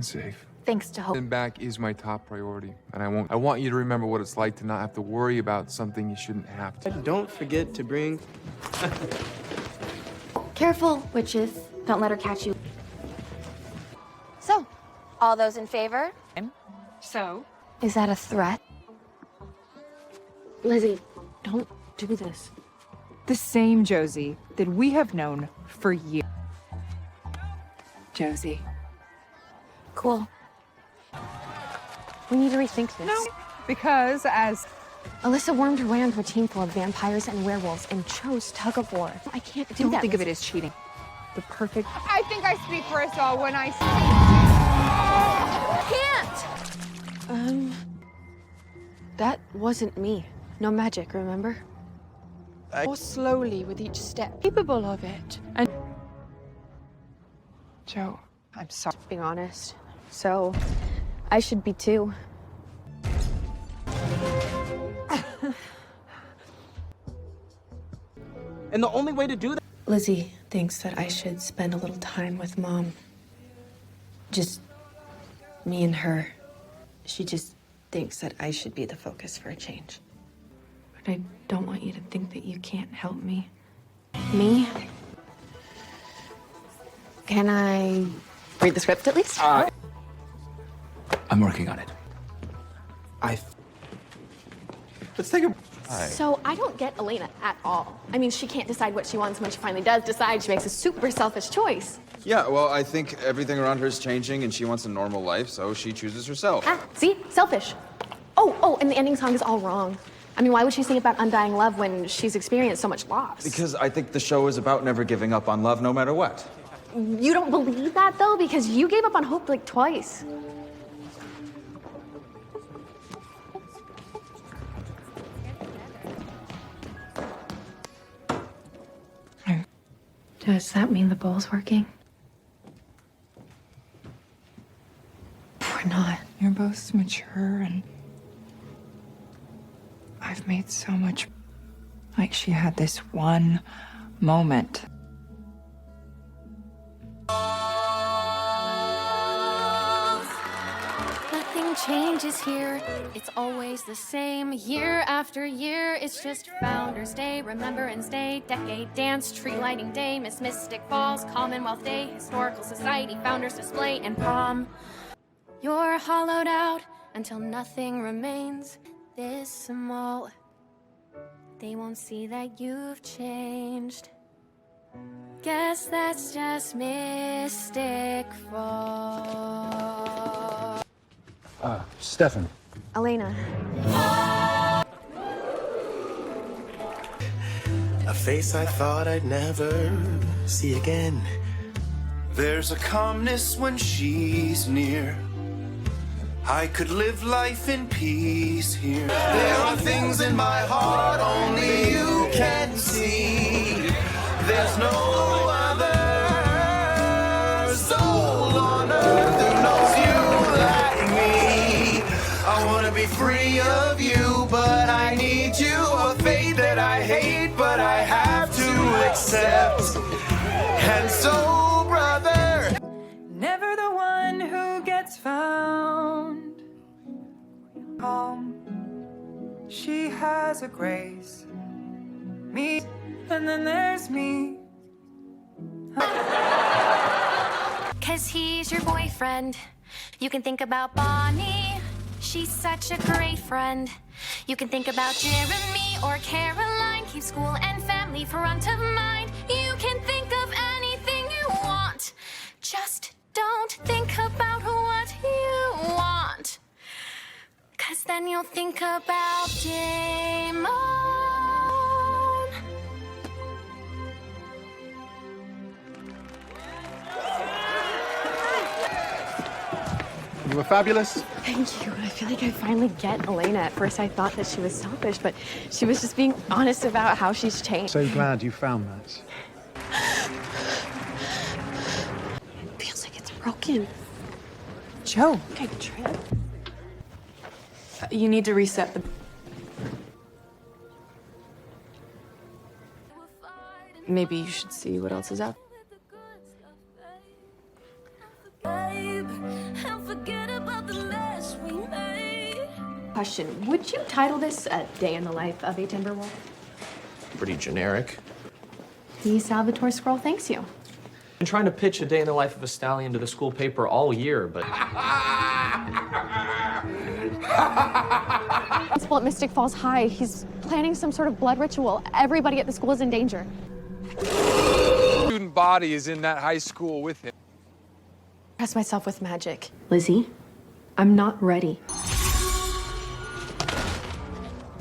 and safe. Thanks to Hope. And back is my top priority, and I want you to remember what it's like to not have to worry about something you shouldn't have to. Don't forget to bring... Careful, witches. Don't let her catch you. So, all those in favor? So? Is that a threat? Lizzie, don't do this. The same Josie that we have known for years. Josie. Cool. We need to rethink this. No, because as... Alyssa wormed her way onto a team full of vampires and werewolves and chose tug-of-war. I can't do that. Don't think of it as cheating. The perfect... I think I speak for us all when I Can't! That wasn't me. No magic, remember? More slowly with each step. Capable of it. And... Joe, I'm sorry. being honest. So, I should be too. And the only way to do that... Lizzie thinks that I should spend a little time with Mom. Just me and her. She just thinks that I should be the focus for a change. But I don't want you to think that you can't help me. Me? Can I read the script at least? I'm working on it. Let's take a... So I don't get Elena at all. I mean, she can't decide what she wants. When she finally does decide, she makes a super selfish choice. Yeah, well, I think everything around her is changing and she wants a normal life, so she chooses herself. Ah, see? Selfish. Oh, and the ending song is all wrong. I mean, why would she sing about undying love when she's experienced so much loss? Because I think the show is about never giving up on love no matter what. You don't believe that, though? Because you gave up on hope like twice. Does that mean the bowl's working? We're not. You're both mature and... I've made so much... Like she had this one moment. Nothing changes here. It's always the same. Year after year, it's just Founders Day, Remembrance Day, Decade Dance, Tree Lighting Day, Miss Mystic Falls, Commonwealth Day, Historical Society, Founders Display, and Prom. You're hollowed out until nothing remains this small. They won't see that you've changed. Guess that's just Mystic Falls. Stefan. Elena. A face I thought I'd never see again. There's a calmness when she's near. I could live life in peace here. There are things in my heart only you can see. There's no other soul on earth who knows you like me. I wanna be free of you, but I need you. A fate that I hate, but I have to accept. And so, brother, Never the one who gets found. Calm. She has a grace. Me, and then there's me. Cause he's your boyfriend. You can think about Bonnie. She's such a great friend. You can think about Jeremy or Caroline. Keep school and family front of mind. You can think of anything you want. Just don't think about what you want. Cause then you'll think about Damon. You were fabulous. Thank you. I feel like I finally get Elena. At first I thought that she was selfish, but she was just being honest about how she's changed. So glad you found that. Feels like it's broken. Joe. Okay, trip. You need to reset the... Maybe you should see what else is out. Babe, Question, would you title this a day in the life of a Timberwolf? Pretty generic. The Salvatore Scroll thanks you. Been trying to pitch a day in the life of a stallion to the school paper all year, but Principal at Mystic Falls High. He's planning some sort of blood ritual. Everybody at the school is in danger. Student body is in that high school with him. Impress myself with magic. Lizzie, I'm not ready.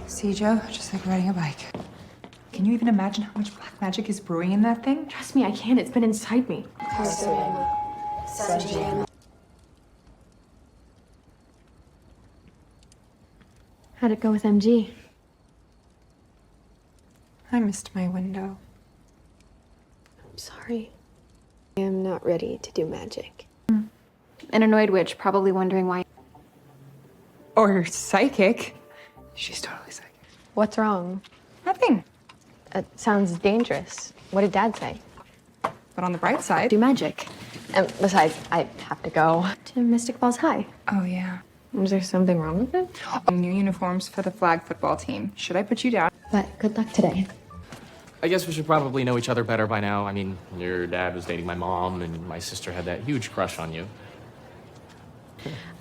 See, Joe, just like riding a bike. Can you even imagine how much black magic is brewing in that thing? Trust me, I can. It's been inside me. How'd it go with MG? I missed my window. I'm sorry. I am not ready to do magic. An annoyed witch, probably wondering why. Or psychic. She's totally psychic. What's wrong? Nothing. It sounds dangerous. What did Dad say? But on the bright side. Do magic. And besides, I have to go to Mystic Falls High. Oh, yeah. Is there something wrong with it? New uniforms for the flag football team. Should I put you down? But good luck today. I guess we should probably know each other better by now. I mean, your dad was dating my mom, and my sister had that huge crush on you.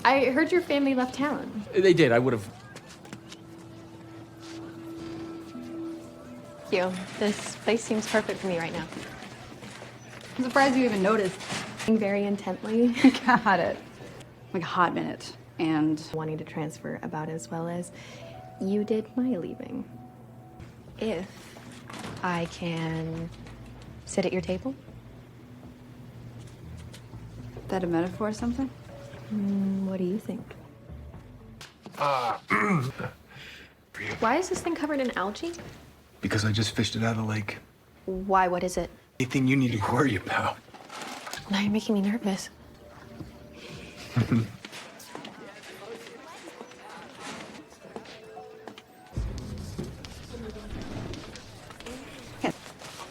I heard your family left town. They did. I would have. Thank you. This place seems perfect for me right now. I'm surprised you even noticed. Very intently. Got it. Like a hot minute. And Wanting to transfer about as well as you did my leaving. If I can sit at your table? that a metaphor or something? What do you think? Why is this thing covered in algae? Because I just fished it out of the lake. Why? What is it? Anything you need to worry about. Now you're making me nervous.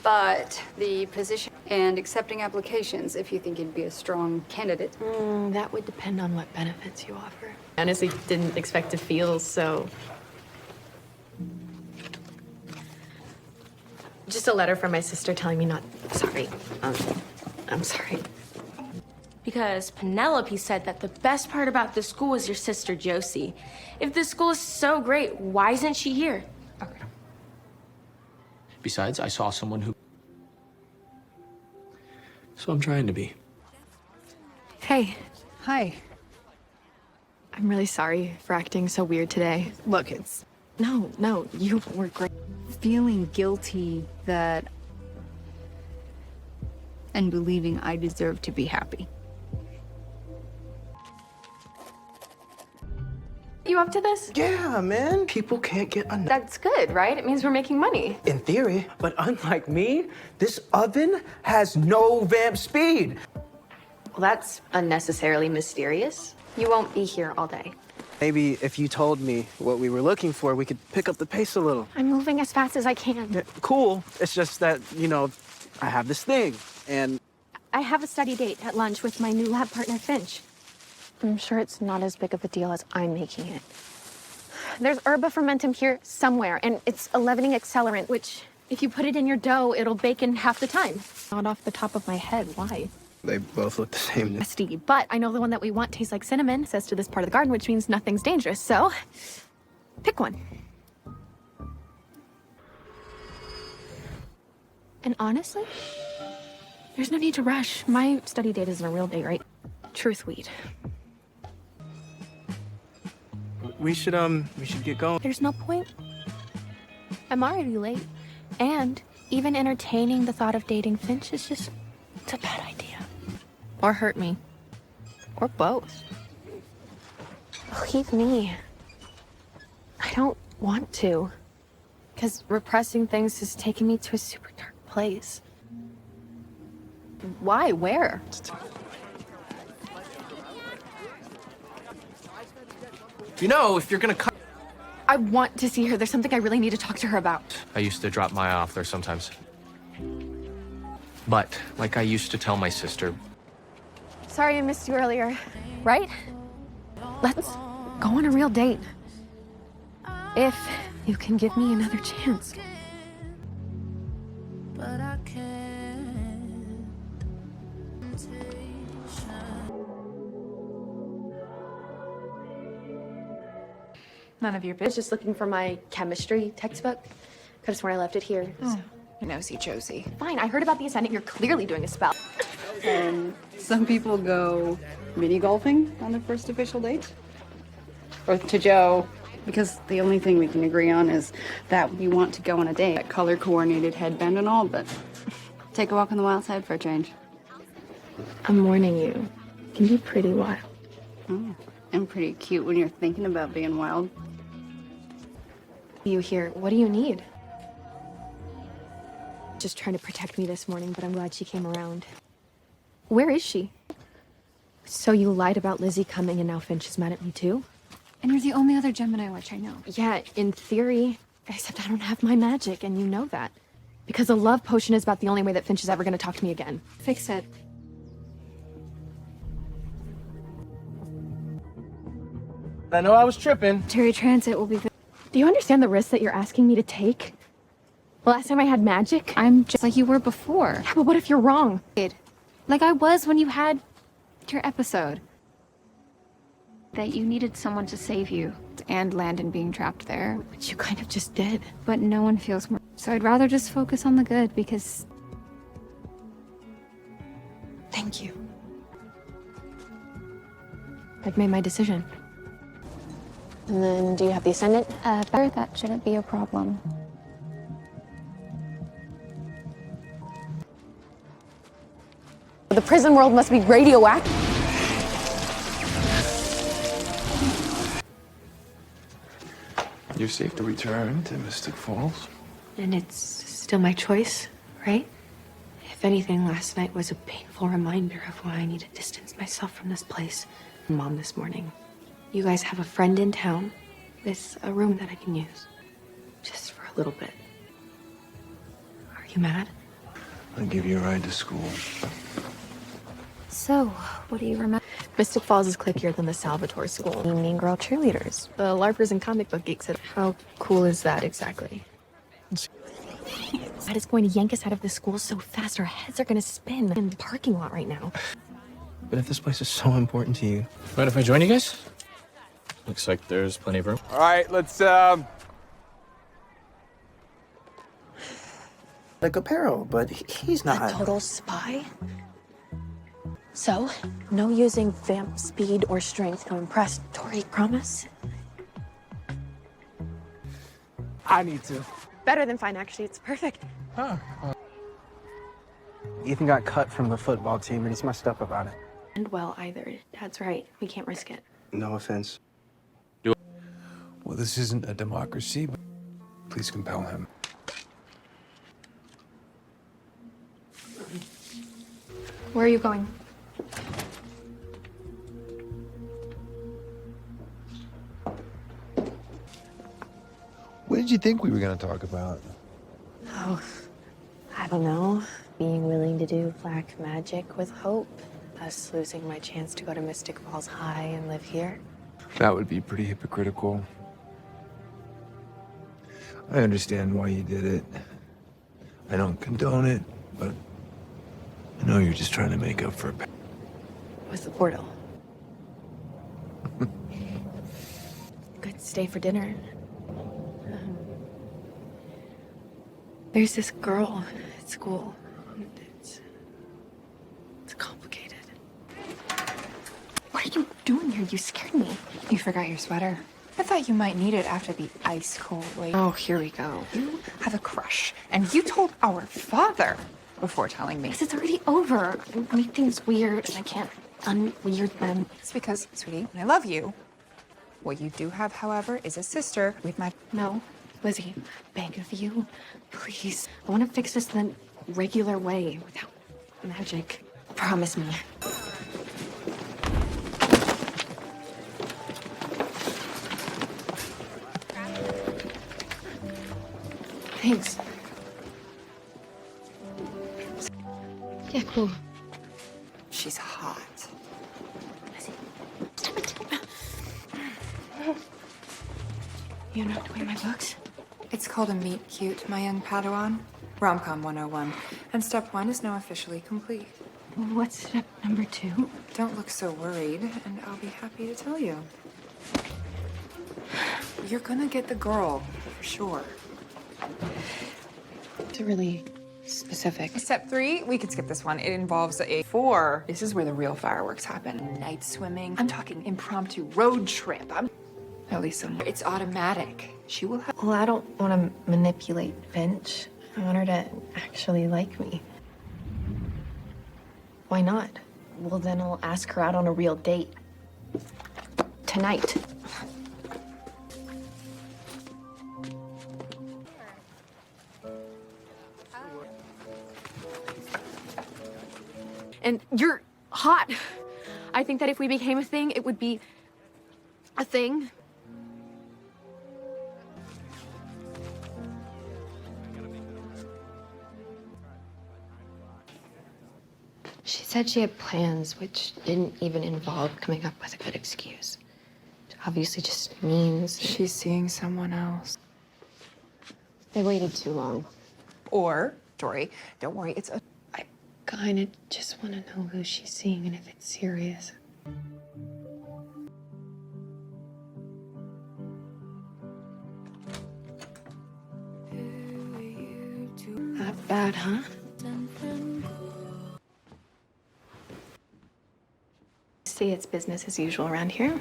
But the position and accepting applications if you think you'd be a strong candidate. That would depend on what benefits you offer. Honestly, didn't expect to feel so. Just a letter from my sister telling me not sorry. I'm sorry. Because Penelope said that the best part about this school is your sister, Josie. If this school is so great, why isn't she here? Okay. Besides, I saw someone who... So I'm trying to be. Hey, Hi. I'm really sorry for acting so weird today. Look, it's No, you were great. feeling guilty that and believing I deserve to be happy. You up to this? Yeah, man. People can't get enough. That's good, right? It means we're making money. In theory, but unlike me, this oven has no vamp speed. Well, that's unnecessarily mysterious. You won't be here all day. Maybe if you told me what we were looking for, we could pick up the pace a little. I'm moving as fast as I can. Yeah, cool. It's just that, I have this thing, and I have a study date at lunch with my new lab partner, Finch. I'm sure it's not as big of a deal as I'm making it. There's herba fermentum here somewhere, and it's a leavening accelerant, which, if you put it in your dough, it'll bake in half the time. Not off the top of my head, why? they both look the same. Nasty, but I know the one that we want tastes like cinnamon, says to this part of the garden, which means nothing's dangerous, so pick one. And honestly, there's no need to rush. My study date isn't a real date, right? Truth weed. We should get going. There's no point. I'm already late. And even entertaining the thought of dating Finch is just, it's a bad idea. Or hurt me. Or both. Believe me. I don't want to. Because repressing things has taken me to a super dark place. Why? Where? If you're gonna cut... I want to see her. There's something I really need to talk to her about. I used to drop Maya off there sometimes. But, like I used to tell my sister, Sorry I missed you earlier. Right? Let's go on a real date. If you can give me another chance. But I can't. None of your business. Just looking for my chemistry textbook. Could have sworn I left it here. Nosy Josie. Fine, I heard about the ascendant. You're clearly doing a spell. Some people go mini golfing on their first official date. Or to Joe, because the only thing we can agree on is that we want to go on a date. That color coordinated headband and all, but take a walk on the wild side for a change. I'm warning you. It can be pretty wild. Oh, and pretty cute when you're thinking about being wild. You here? What do you need? Just trying to protect me this morning, but I'm glad she came around. Where is she? So you lied about Lizzie coming and now Finch is mad at me too? And you're the only other Gemini witch I know. Yeah, in theory, except I don't have my magic and you know that. Because a love potion is about the only way that Finch is ever gonna talk to me again. Fix it. I know I was tripping. Terry Transit will be the... Do you understand the risk that you're asking me to take? The last time I had magic? I'm just like you were before. Yeah, but what if you're wrong? Like I was when you had your episode. That you needed someone to save you. And Landon being trapped there. But you kind of just did. But no one feels more... So I'd rather just focus on the good because... Thank you. I've made my decision. And then, do you have the ascendant? Better, that shouldn't be a problem. The prison world must be radioactive. You're safe to return to Mystic Falls. And it's still my choice, right? If anything, last night was a painful reminder of why I need to distance myself from this place. Mom this morning. You guys have a friend in town with a room that I can use. Just for a little bit. Are you mad? I'll give you a ride to school. So, what do you remember? Mystic Falls is clickier than the Salvatore School. Mean girl cheerleaders. The LARPers and comic book geeks. How cool is that exactly? That is going to yank us out of this school so fast our heads are going to spin in the parking lot right now. But if this place is so important to you... Mind if I join you guys? Looks like there's plenty of room. All right, let's, Like a Perro, but he's not. A total spy? So, no using vamp speed or strength to impress. Tori, promise? I need to. Better than fine, actually. It's perfect. Ethan got cut from the football team, and he's messed up about it. And well, either. Dad's right. We can't risk it. No offense. Well, this isn't a democracy, but please compel him. Where are you going? What did you think we were going to talk about? Oh, I don't know. Being willing to do black magic with hope. Thus losing my chance to go to Mystic Falls High and live here. That would be pretty hypocritical. I understand why you did it. I don't condone it, but I know you're just trying to make up for it. With the portal. Good stay for dinner. There's this girl at school. It's complicated. What are you doing here? You scared me. You forgot your sweater. I thought you might need it after the ice cold wait. Oh, here we go. You have a crush, and you told our father before telling me. Because it's already over. You make things weird, and I can't unweird them. It's because, sweetie, I love you. What you do have, however, is a sister with my... No, Lizzie, beg of you, please. I want to fix this the regular way, without magic. Promise me. Thanks. Yeah, cool. She's hot. You knocked away my books? It's called a Meet Cute, my young Padawan. Rom-com 101. And step 1 is now officially complete. What's step number 2? Don't look so worried, and I'll be happy to tell you. You're gonna get the girl, for sure. It's really specific. Step 3, we could skip this one. It involves a 4. This is where the real fireworks happen. Night swimming. I'm talking impromptu road trip. At least it's automatic. She will have. Well, I don't want to manipulate Finch. I want her to actually like me. Why not? Well, then I'll ask her out on a real date. Tonight. And you're hot. I think that if we became a thing, it would be a thing. She said she had plans, which didn't even involve coming up with a good excuse. It obviously just means She's seeing someone else. they waited too long. Or, Dory, don't worry, it's a. I kind of just want to know who she's seeing and if it's serious. Not bad, huh? See, it's business as usual around here.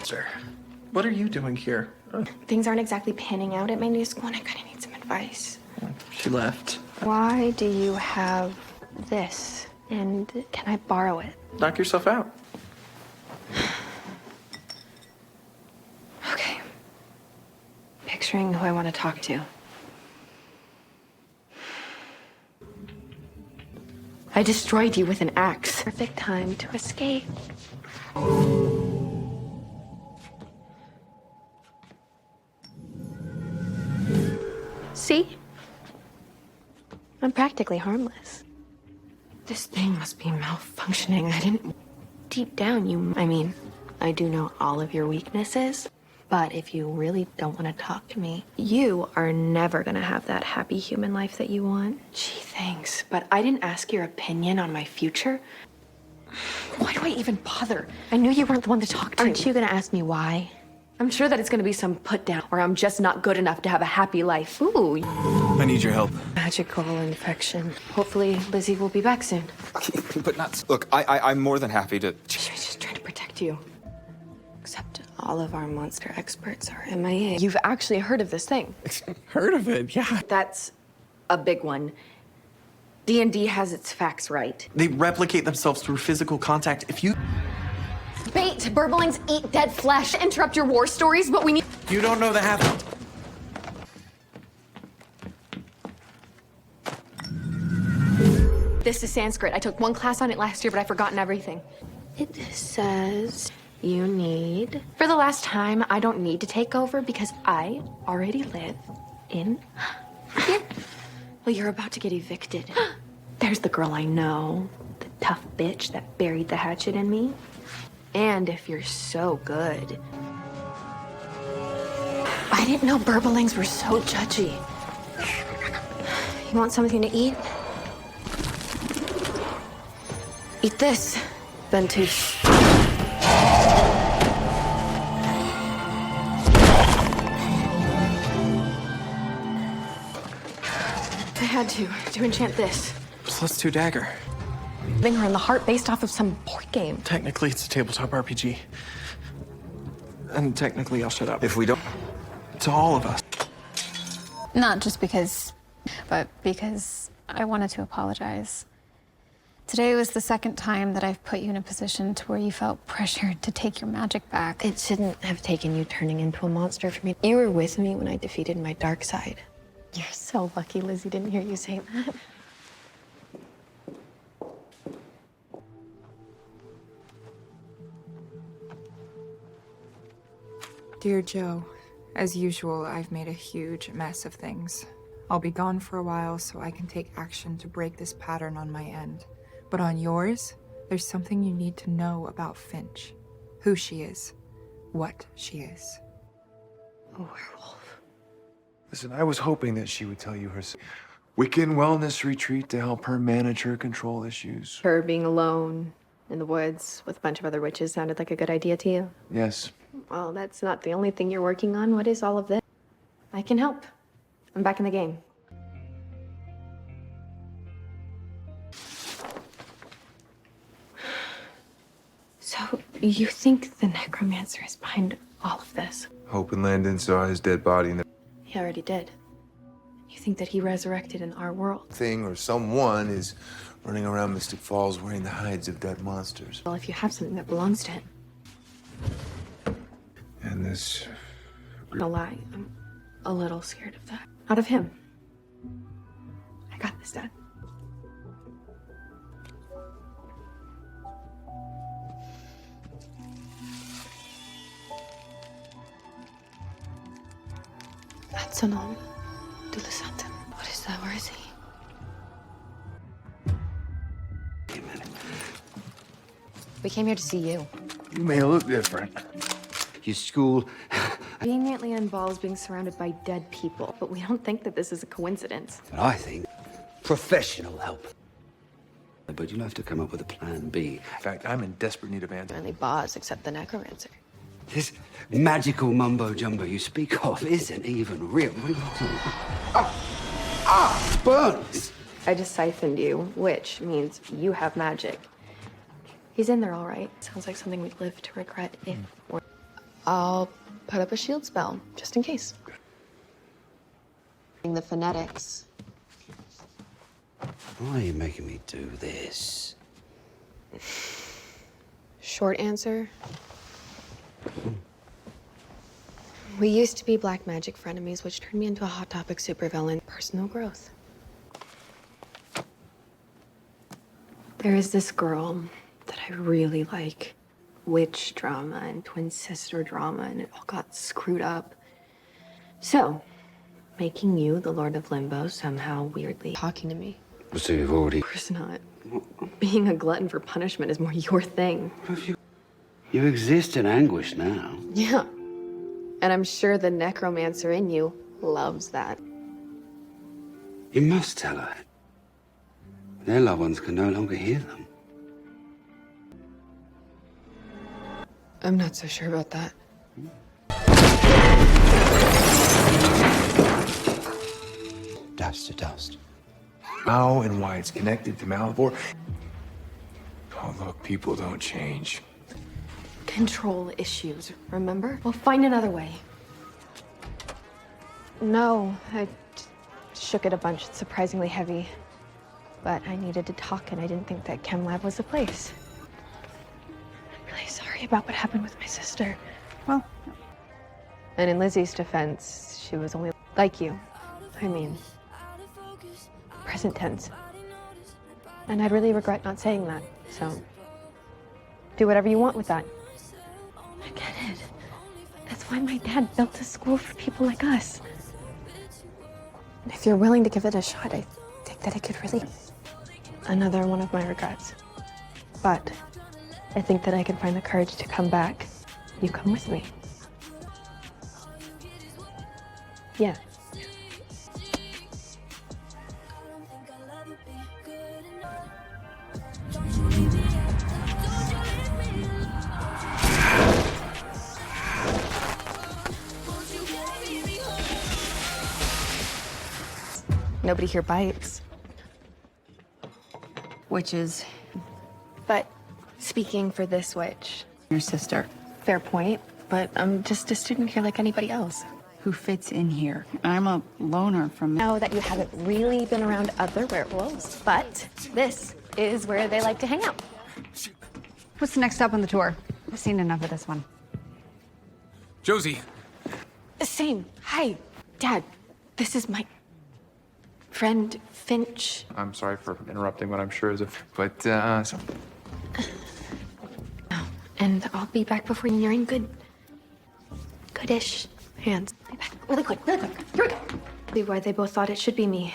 Sir, what are you doing here? Things aren't exactly panning out at my new school, and I kind of need some advice. She left. Why do you have this? And can I borrow it? Knock yourself out. Okay. Picturing who I want to talk to. I destroyed you with an axe. Perfect time to escape. See? I'm practically harmless. This thing must be malfunctioning. I didn't... Deep down, I do know all of your weaknesses, but if you really don't want to talk to me, you are never gonna have that happy human life that you want. Gee, thanks, but I didn't ask your opinion on my future. Why do I even bother? I knew you weren't the one to talk to. Aren't you gonna ask me why? I'm sure that it's gonna be some put down, or I'm just not good enough to have a happy life. Ooh. I need your help. Magical infection. Hopefully, Lizzie will be back soon. But not. Look, I'm more than happy to. She was just trying to protect you. Except all of our monster experts are MIA. You've actually heard of this thing. Heard of it, yeah. That's a big one. D&D has its facts right. They replicate themselves through physical contact. If you... Bait! Burblings eat dead flesh. Interrupt your war stories, but we need... You don't know the half... This is Sanskrit. I took one class on it last year, but I've forgotten everything. It says you need... For the last time, I don't need to take over because I already live in here. Well, you're about to get evicted. There's the girl I know. The tough bitch that buried the hatchet in me. And if you're so good... I didn't know Burblings were so judgy. You want something to eat? Eat this, then too. I had to enchant this. +2 dagger. Hitting her in the heart based off of some board game. Technically, it's a tabletop RPG. And technically, I'll shut up. If we don't... To all of us. Not just because, but because I wanted to apologize. Today was the second time that I've put you in a position to where you felt pressured to take your magic back. It shouldn't have taken you turning into a monster for me. You were with me when I defeated my dark side. You're so lucky Lizzie didn't hear you say that. Dear Joe, as usual, I've made a huge mess of things. I'll be gone for a while so I can take action to break this pattern on my end. But on yours, there's something you need to know about Finch. Who she is. What she is. A werewolf. Listen, I was hoping that she would tell you her Wiccan wellness retreat to help her manage her control issues. Her being alone in the woods with a bunch of other witches sounded like a good idea to you? Yes. Well, that's not the only thing you're working on. What is all of this? I can help. I'm back in the game. So, you think the necromancer is behind all of this? Hope and Landon saw his dead body in the He already did. You think that he resurrected in our world? thing, or someone is running around Mystic Falls wearing the hides of dead monsters. Well, if you have something that belongs to him. And this... No lie, I'm a little scared of that. Not of him. I got this, Dad. That's an on. Do the something. What is that? Where is he? We came here to see you. You may look different. Your school. Conveniently involves being surrounded by dead people, but we don't think that this is a coincidence. But I think professional help. But you'll have to come up with a plan B. In fact, I'm in desperate need of answers. Only boss except the necromancer. This magical mumbo jumbo you speak of isn't even real. Burns! I just siphoned you, which means you have magic. He's in there all right. Sounds like something we'd live to regret if we're... I'll put up a shield spell, just in case. The phonetics. Why are you making me do this? Short answer. We used to be black magic frenemies, which turned me into a Hot Topic supervillain. Personal growth. There is this girl that I really like. Witch drama and twin sister drama, and it all got screwed up. So, making you the Lord of Limbo somehow weirdly talking to me. So you've already... Of course not. Being a glutton for punishment is more your thing. What if you exist in anguish now? Yeah. And I'm sure the necromancer in you loves that. You must tell her. Their loved ones can no longer hear them. I'm not so sure about that. Dust to dust. How and why it's connected to Malivore. Oh, look, people don't change. Control issues, remember? We'll find another way. No, I shook it a bunch. It's surprisingly heavy. But I needed to talk, and I didn't think that Chem Lab was the place. I'm really sorry about what happened with my sister. Well... And in Lizzie's defense, she was only like you. I mean, present tense. And I'd really regret not saying that, so do whatever you want with that. I get it. That's why my dad built a school for people like us. And if you're willing to give it a shot, I think that it could really... Another one of my regrets. But I think that I can find the courage to come back. You come with me. Yeah. Nobody here bites. Witches. But speaking for this witch, Your sister. fair point, but I'm just a student here like anybody else. Who fits in here. I'm a loner from... Know that you haven't really been around other werewolves, but this is where they like to hang out. What's the next stop on the tour? I've seen enough of this one. Josie. Same. Hi, Dad. This is my friend Finch. I'm sorry for interrupting what I'm sure is a... But, so... And I'll be back before you're in goodish hands. Be back really quick, really quick. Here we go. See why they both thought it should be me.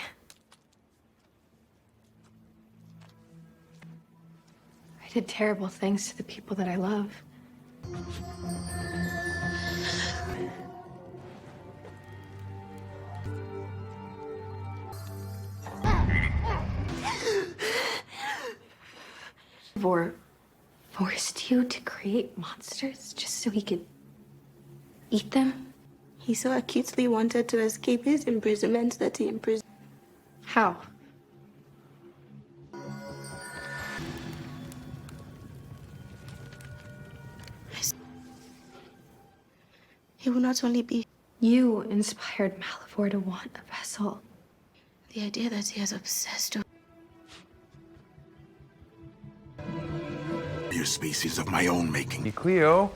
I did terrible things to the people that I love. Vor forced you to create monsters just so he could eat them? He so acutely wanted to escape his imprisonment that he imprisoned. How? He will not only be. You inspired Malivore to want a vessel. The idea that he has obsessed with. New species of my own making. Cleo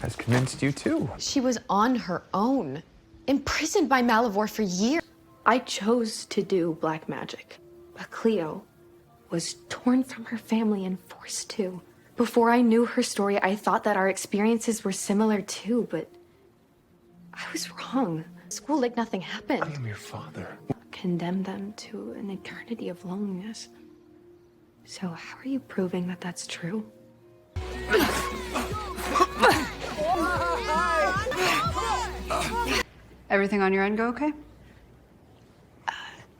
has convinced you too. She was on her own, imprisoned by Malivore for years. I chose to do black magic, but Cleo was torn from her family and forced to. Before I knew her story, I thought that our experiences were similar too, but I was wrong. School like nothing happened. I am your father. Condemn them to an eternity of loneliness. So how are you proving that that's true? Everything on your end go okay?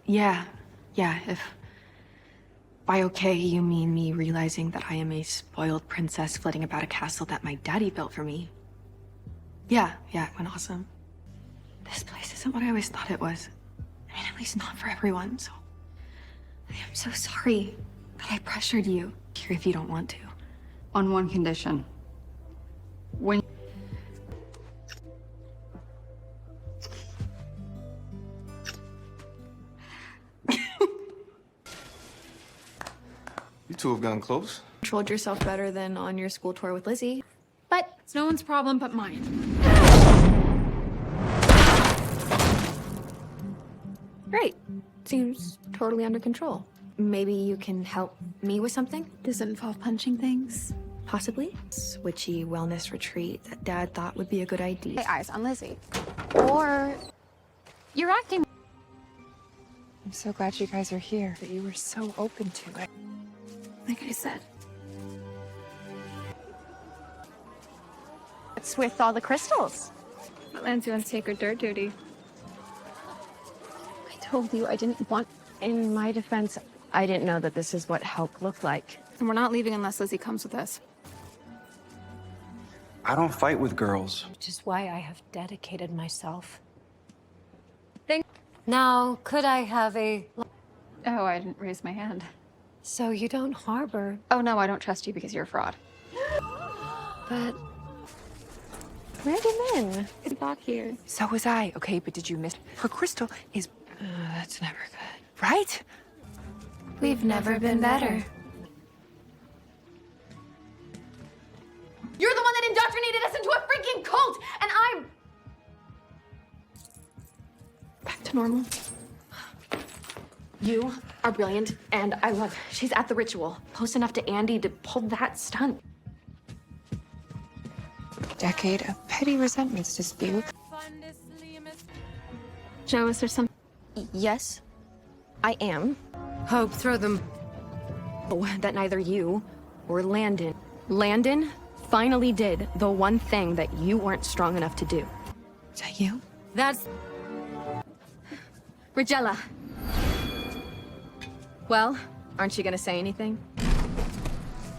Yeah. If by okay you mean me realizing that I am a spoiled princess flitting about a castle that my daddy built for me. Yeah, it went awesome. This place isn't what I always thought it was. I mean, at least not for everyone, so I'm so sorry that I pressured you here if you don't want to. On one condition. When You two have gotten close. Controlled yourself better than on your school tour with Lizzie. But it's no one's problem but mine. Great. Seems totally under control. Maybe you can help me with something? Does it involve punching things? Possibly. Witchy wellness retreat that Dad thought would be a good idea. Hey, eyes on Lizzie. Or You're acting. I'm so glad you guys are here, that you were so open to it. like I said. What's with all the crystals? Lands you on sacred dirt duty. I told you I didn't want. In my defense, I didn't know that this is what help looked like. And we're not leaving unless Lizzie comes with us. I don't fight with girls. Which is why I have dedicated myself. Now, could I have a... Oh, I didn't raise my hand. So you don't harbor... Oh, no, I don't trust you because you're a fraud. But... Where'd you been? It's back here. So was I, okay, but did you miss? Her crystal is... That's never good. right? We've never been better. You're the one that indoctrinated us into a freaking cult, and I'm back to normal. You are brilliant, and I love. She's at the ritual, close enough to Andy to pull that stunt. Decade of petty resentments to spew. Joe, is there some? Yes, I am. Hope, throw them. Oh, that neither you or Landon finally did the one thing that you weren't strong enough to do. Is that you? That's... Regella. Well, aren't you gonna say anything?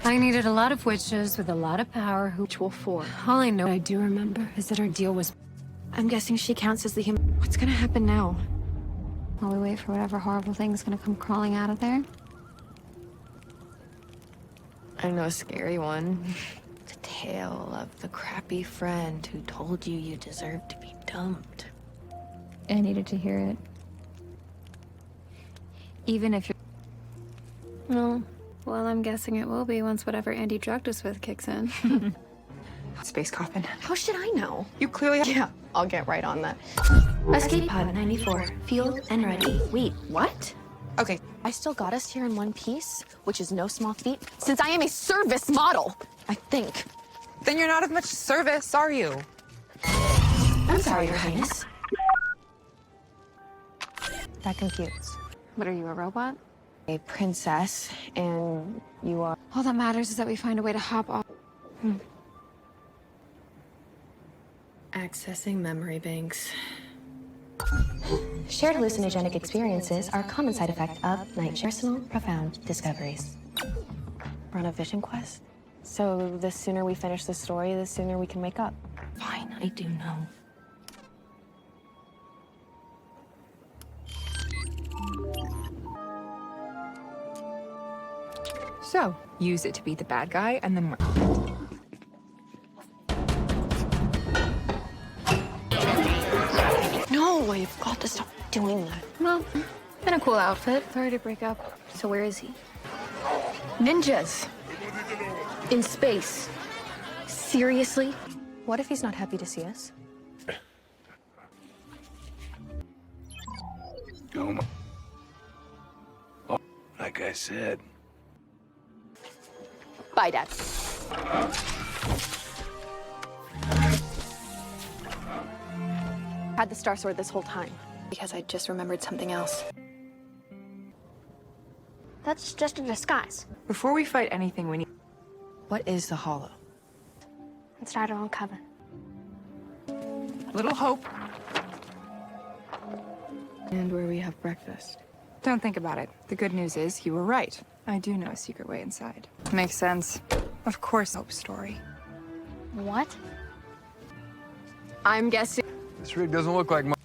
I needed a lot of witches with a lot of power who... Ritual 4. All I know I do remember is that our deal was... I'm guessing she counts as the human... What's gonna happen now? While we wait for whatever horrible thing's gonna come crawling out of there. I know a scary one. The tale of the crappy friend who told you you deserved to be dumped. I needed to hear it. Even if you're... No. Well, I'm guessing it will be once whatever Andy drugged us with kicks in. Space coffin. How should I know? You clearly have... Yeah, I'll get right on that. Escape pod 94. Fueled and ready. Wait, what? Okay. I still got us here in one piece, which is no small feat, since I am a service model, I think. Then you're not of much service, are you? I'm sorry, Your Highness. That computes. What are you, a robot? A princess, and you are... All that matters is that we find a way to hop off. Accessing memory banks. Shared hallucinogenic experiences are a common side effect of night personal, profound discoveries. We're on a vision quest? So the sooner we finish the story, the sooner we can wake up. Fine, I do know. So, use it to be the bad guy and then... No, you've got to stop doing that. Well, been a cool outfit. Sorry to break up. So where is he? Ninjas! In space. Seriously? What if he's not happy to see us? Oh, like I said. Bye, Dad. Had the Star Sword this whole time. Because I just remembered something else. That's just a disguise. Before we fight anything, we need... What is the Hollow? Let's start our own coven. Little hope. And where we have breakfast. Don't think about it. The good news is you were right. I do know a secret way inside. Makes sense. Of course, Hope's story. What? I'm guessing. This rig doesn't look like my...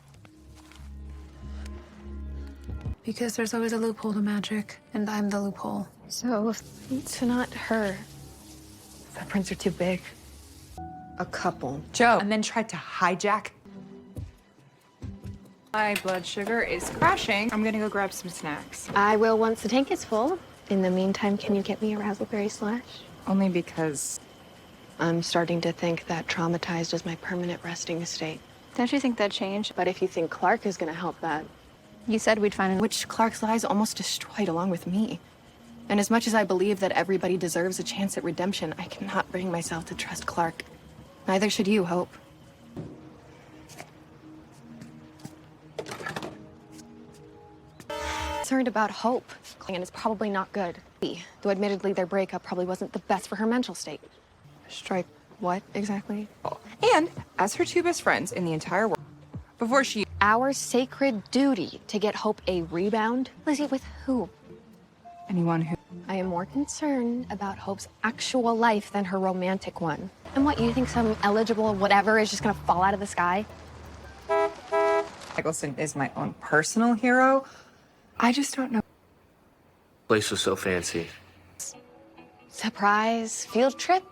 Because there's always a loophole to magic, and I'm the loophole. So, if it's not her, the prints are too big. A couple. Joe. And then tried to hijack. My blood sugar is crashing. I'm gonna go grab some snacks. I will once the tank is full. In the meantime, can you get me a raspberry slash? Only because... I'm starting to think that traumatized is my permanent resting state. Don't you think that changed? But if you think Clark is gonna help that... You said we'd find an... Which Clark's lies almost destroyed along with me. And as much as I believe that everybody deserves a chance at redemption, I cannot bring myself to trust Clark. Neither should you, Hope. Concerned about Hope, and it's probably not good. Though admittedly their breakup probably wasn't the best for her mental state. Strike what, exactly? And as her two best friends in the entire world, before she... Our sacred duty to get Hope a rebound? Lizzie, with who? Anyone who... I am more concerned about Hope's actual life than her romantic one. And what, you think some eligible whatever is just gonna fall out of the sky? Eccleston is my own personal hero. I just don't know. Place was so fancy. Surprise field trip?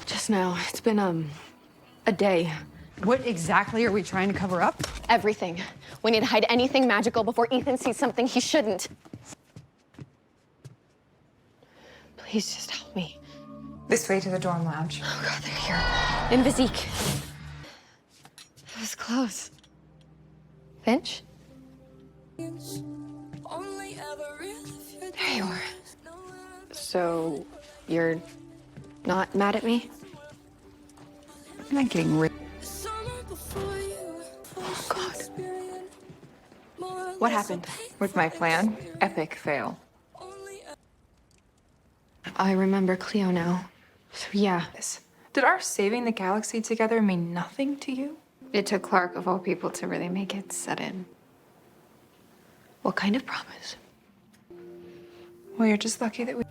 Just now, it's been, a day. What exactly are we trying to cover up? Everything. We need to hide anything magical before Ethan sees something he shouldn't. Please just help me. This way to the dorm lounge. Oh God, they're here. In Vizique. That was close. Finch? There you are. So, you're not mad at me? I'm not getting rid... Oh, God. What happened? With my plan, epic fail. I remember Cleo now. So, yeah. Did our saving the galaxy together mean nothing to you? It took Clark, of all people, to really make it set in. What kind of promise? Well, you're just lucky that we...